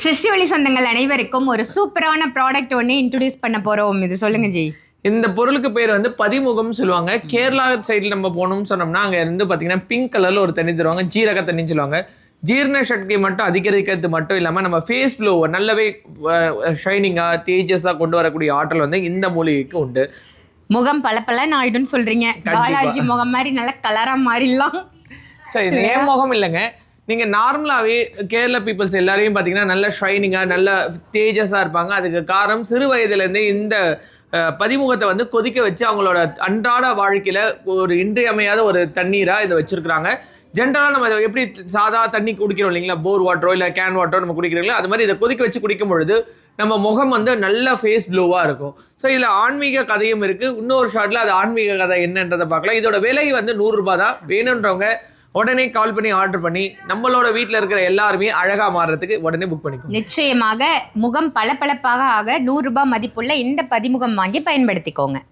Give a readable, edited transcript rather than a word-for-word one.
சிருஷ்டிவழி சொந்தங்கள் அனைவருக்கும் ஒரு சூப்பரான ப்ராடக்ட் ஒன்று இன்ட்ரோடியூஸ் பண்ண போறோம். இது சொல்லுங்க ஜி. இந்த பொருளுக்கு பேர் வந்து பதிமுகம் சொல்லுவாங்க. கேரளா சைடில் நம்ம போகணும்னு சொன்னோம்னா அங்கே இருந்து பார்த்தீங்கன்னா பிங்க் கலரில் ஒரு தண்ணி தருவாங்க, ஜீரக தண்ணின்னு சொல்லுவாங்க. ஜீரண சக்தியை மட்டும் அதிகரிக்கிறது மட்டும் இல்லாமல் நம்ம ஃபேஸ் க்ளோவை நல்லாவே ஷைனிங்காக தேஜஸாக கொண்டு வரக்கூடிய ஆற்றல் வந்து இந்த மூலிகைக்கு உண்டு. முகம் பளபளன்னு ஆயிடும்னு சொல்றீங்க. பாலாஜி முகம் மாதிரி நல்ல கலரா மாறிடலாம். சரி, இது ஏன் முகம் இல்லைங்க. நீங்கள் நார்மலாகவே கேரளா பீப்புள்ஸ் எல்லாரையும் பார்த்தீங்கன்னா நல்ல ஷைனிங்காக நல்ல தேஜஸாக இருப்பாங்க. அதுக்கு காரணம் சிறு வயதுலேருந்தே இந்த பதிமுகத்தை வந்து கொதிக்க வச்சு அவங்களோட அன்றாட வாழ்க்கையில் ஒரு இன்றியமையாத ஒரு தண்ணீராக இதை வச்சுருக்குறாங்க. ஜென்ரலாக நம்ம எப்படி சாதா தண்ணி குடிக்கிறோம் இல்லைங்களா, போர் வாட்டரோ இல்லை கேன் வாட்டரோ நம்ம குடிக்கிறோங்களா, அது மாதிரி இதை கொதிக்க வச்சு குடிக்கும் பொழுது நம்ம முகம் வந்து நல்ல ஃபேஸ் க்ளோவாக இருக்கும். ஸோ இதில் ஆன்மீக கதையும் இருக்குது. இன்னொரு ஷார்ட்டில் அது ஆன்மீக கதை என்னன்றதை பார்க்கலாம். இதோட விலை வந்து 100 ரூபாய் தான். வேணுன்றவங்க உடனே கால் பண்ணி ஆர்டர் பண்ணி நம்மளோட வீட்டில் இருக்கிற எல்லாருமே அழகாக மாறுறதுக்கு உடனே புக் பண்ணிக்கோங்க. நிச்சயமாக முகம் பளபளப்பாக ஆக 100 ரூபாய் மதிப்புள்ள இந்த பதிமுகம் வாங்கி பயன்படுத்திக்கோங்க.